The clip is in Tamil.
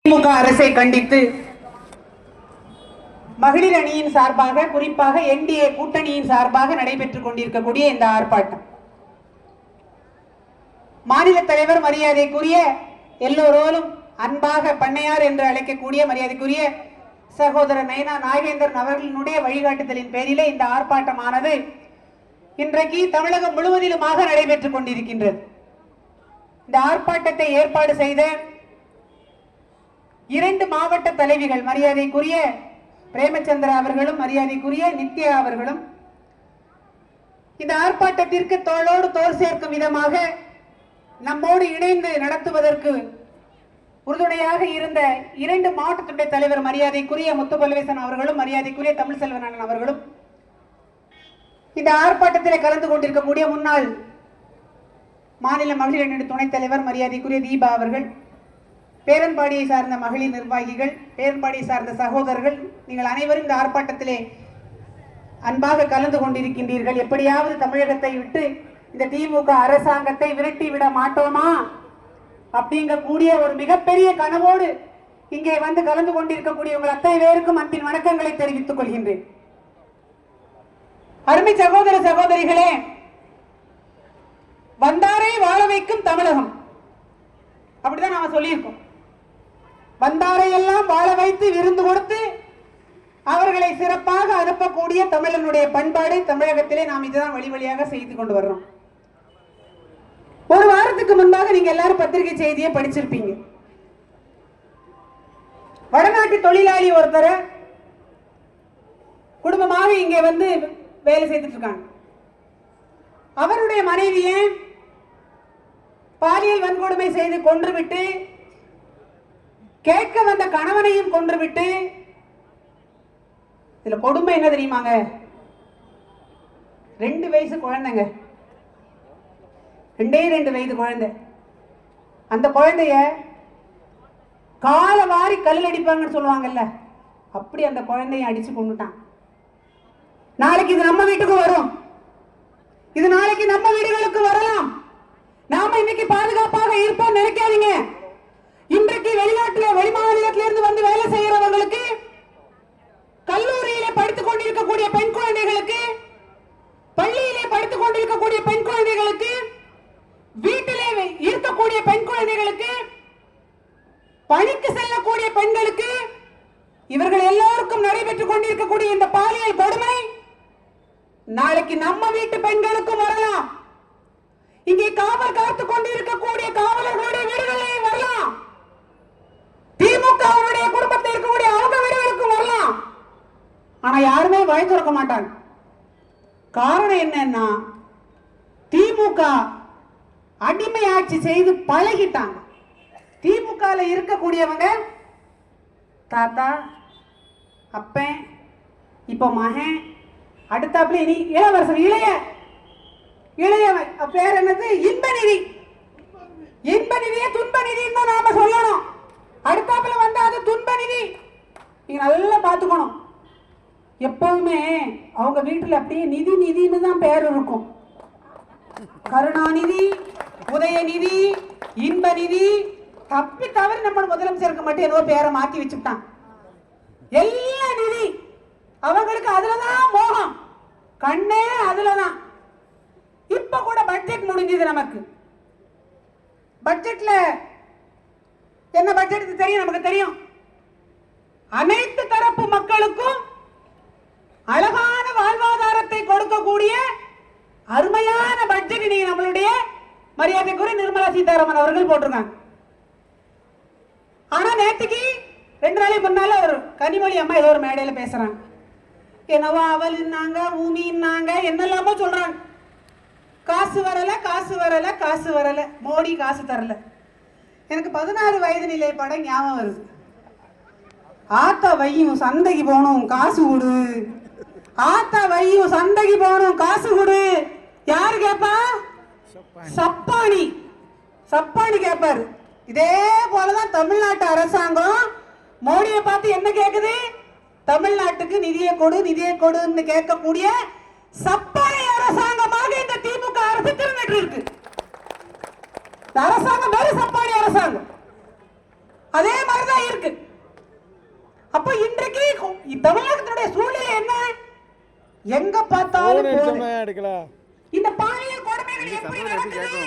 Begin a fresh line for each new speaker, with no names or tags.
திமுக அரசை கண்டித்து மகளிர் அணியின் சார்பாக, குறிப்பாக என்டிஏ கூட்டணியின் சார்பாக நடைபெற்றுக் கொண்டிருக்கக்கூடிய இந்த ஆர்ப்பாட்டம், மாநில தலைவர் மரியாதைக்குரிய எல்லோரோலும் அன்பாக பண்ணையார் என்று அழைக்கக்கூடிய மரியாதைக்குரிய சகோதரர் நயனா நாகேந்திரன் அவர்களினுடைய வழிகாட்டுதலின் பேரிலே இந்த ஆர்ப்பாட்டமானது இன்றைக்கு தமிழகம் முழுவதிலுமாக நடைபெற்றுக் கொண்டிருக்கின்றது. இந்த ஆர்ப்பாட்டத்தை ஏற்பாடு செய்த 2 மாவட்ட தலைவிகள், மரியாதைக்குரிய பிரேமச்சந்திரா அவர்களும் மரியாதைக்குரிய நித்யா அவர்களும், இந்த ஆர்ப்பாட்டத்திற்கு தோளோடு தோள் சேர்க்கும் விதமாக நம்மோடு இணைந்து நடத்துவதற்கு உறுதுணையாக இருந்த 2 மாவட்டத்துடைய தலைவர், மரியாதைக்குரிய முத்துப்பல்வேசன் அவர்களும் மரியாதைக்குரிய தமிழ்செல்வன் அவர்களும், இந்த ஆர்ப்பாட்டத்தில் கலந்து கொண்டிருக்கக்கூடிய முன்னாள் மாநில மகளிர் அணி துணைத் தலைவர் மரியாதைக்குரிய தீபா அவர்கள், பேரன்பாடியை சார்ந்த மகளிர் நிர்வாகிகள், பேரன்பாடியை சார்ந்த சகோதரர்கள், நீங்கள் அனைவரும் இந்த ஆர்ப்பாட்டத்திலே அன்பாக கலந்து கொண்டிருக்கின்றீர்கள். எப்படியாவது தமிழகத்தை விட்டு இந்த திமுக அரசாங்கத்தை விரட்டி விட மாட்டோமா அப்படிங்கக்கூடிய ஒரு மிகப்பெரிய கனவோடு இங்கே வந்து கலந்து கொண்டிருக்கக்கூடிய உங்கள் அத்தனை பேருக்கும் அன்பின் வணக்கங்களை தெரிவித்துக் கொள்கின்றேன். அருமை சகோதர சகோதரிகளே, வந்தாரை வாழ வைக்கும் தமிழகம், அப்படிதான் நாம சொல்லியிருக்கோம். வந்தாரை எல்லாம் வாழ வைத்து விருந்து கொடுத்து அவர்களை சிறப்பாக அனுப்பக்கூடிய தமிழனுடைய பண்பாடு தமிழகத்திலே நாம் இதுதான் வழி வழியாக செய்து கொண்டு வர்றோம். ஒரு வாரத்துக்கு முன்பாக நீங்க எல்லாரும் பத்திரிகை செய்தியை படிச்சிருப்பீங்க. வடநாட்டு தொழிலாளி ஒருத்தர் குடும்பமாக இங்கே வந்து வேலை செய்துட்டு இருக்காங்க. அவருடைய மனைவியை பாலியல் வன்கொடுமை செய்து கொன்றுவிட்டு, கேட்க வந்த கணவனையும் கொன்றுவிட்டு, இதுல கொடுமை என்ன தெரியுமாங்க, 2 வயசு குழந்தைங்க, 2 வயது குழந்தை. அந்த குழந்தைய கால வாரி கல் அடிப்பாங்கன்னு சொல்லுவாங்கல்ல, அப்படி அந்த குழந்தைய அடிச்சு கொண்டுட்டான். நாளைக்கு இது நம்ம வீட்டுக்கு வரும், இது நாளைக்கு நம்ம வீடுகளுக்கு வரலாம். நாம இன்னைக்கு பாதுகாப்பாக இருப்போம் நினைக்காதீங்க. இன்றைக்கு வெளிநாட்டில வெளிமாநிலத்திலிருந்து வந்து வேலை செய்யறவங்களுக்கு, கல்லூரியிலே படித்துக் கொண்டிருக்கக்கூடிய பெண் குழந்தைகளுக்கு, பள்ளியிலே படித்துக் கொண்டிருக்கக்கூடிய பெண் குழந்தைகளுக்கு, வீட்டிலே இருக்கக்கூடிய பெண் குழந்தைகளுக்கு, பணிக்கு செல்லக்கூடிய பெண்களுக்கு, இவர்கள் எல்லோருக்கும் நடைபெற்றுக் கொண்டிருக்கக்கூடிய இந்த பாலியல் கொடுமை நாளைக்கு நம்ம வீட்டு பெண்களுக்கும் வரலாம். இங்கே காவல் காத்துக் கொண்டிருக்கக்கூடிய காவலர்களுடைய வீடுகளில் வரலாம். திமுகவுடைய குடும்பத்தில் இருக்கக்கூடிய அவங்க வீடுகளுக்கும் வரலாம். ஆனா யாருமே வாய் திறக்க மாட்டாங்க. காரணம் என்னன்னா, திமுக அடிமை ஆட்சி செய்து பழகிட்டாங்க. திமுக இருக்கக்கூடியவங்க தாத்தா, அப்பன், இப்ப மகன், அடுத்தாப்புல இனி இளவரசன், இளையவன் பேர் என்னது, இன்ப நிதி. இன்ப நிதியை துன்ப நிதின்னு தான் நாம சொல்லணும். அடுத்தாப்புல வந்து அது துன்ப நிதி. நீங்க நல்லா பாத்துக்கணும். எப்பவுமே அவங்க வீட்டுல அப்படியே நிதி நிதின்னு தான் பேர் இருக்கும். கருணாநிதி, உதயநிதி, இன்ப நிதி, தப்பி தவறி நம்ம முதலமைச்சருக்கு மட்டும் ஏதோ பேரை மாத்தி வச்சுட்டான். எல்லா நிதி அவங்களுக்கு அதுலதான் மோகம், கண்ணே அதுலதான். இப்ப கூட பட்ஜெட் முடிஞ்சது. நமக்கு பட்ஜெட்ல என்ன பட்ஜெட் தெரியும், நமக்கு தெரியும். அனைத்து தரப்பு மக்களுக்கும் அழகான வாழ்வாதாரத்தை கொடுக்கக்கூடிய அருமையான பட்ஜெட் இன்னைக்கு நம்மளுடைய மரியாதைக்குரிய நிர்மலா சீதாராமன் அவர்கள் போட்டிருக்காங்க. ஆனா நேற்றுக்கு 2 நாளைக்கு முன்னால ஒரு கனிமொழி அம்மா ஏதோ ஒரு மேடையில பேசுறாங்க. என்னவோ அவள்னாங்க, ஊமின்னாங்க, என்னெல்லாமோ சொல்றாங்க. காசு வரல, காசு வரல, காசு வரல, மோடி காசு தரல. எனக்கு 16 வயது நிலை படம் ஞாபகம் வருது. ஆத்தா வையும் சந்தைக்கு போகணும் காசு கொடு, ஆத்தா வையும் சந்தைக்கு போகணும் காசு கொடு. யாரு கேப்பா? சப்பானி. சப்பானி கேப்பாரு. இதே போலதான் தமிழ்நாட்டு அரசாங்கம் மோடியை பார்த்து என்ன கேக்குது, தமிழ்நாட்டுக்கு நிதியை கொடு, நிதியை கொடுன்னு கேட்கக்கூடிய சப்பானி அரசாங்கமாக இந்த திமுக அரசு திரும்பிட்டு இருக்கு. அரசாங்கம் வேறு சப்பானி அரசாங்கம். அதே மாதிரிதான் இருக்கு. அப்ப இன்றைக்கு தமிழகத்தினுடைய சூழ்நிலை என்ன? எங்க பார்த்தாலும் இந்த பாலியல் கொடுமைகள் எப்படி நடக்குது?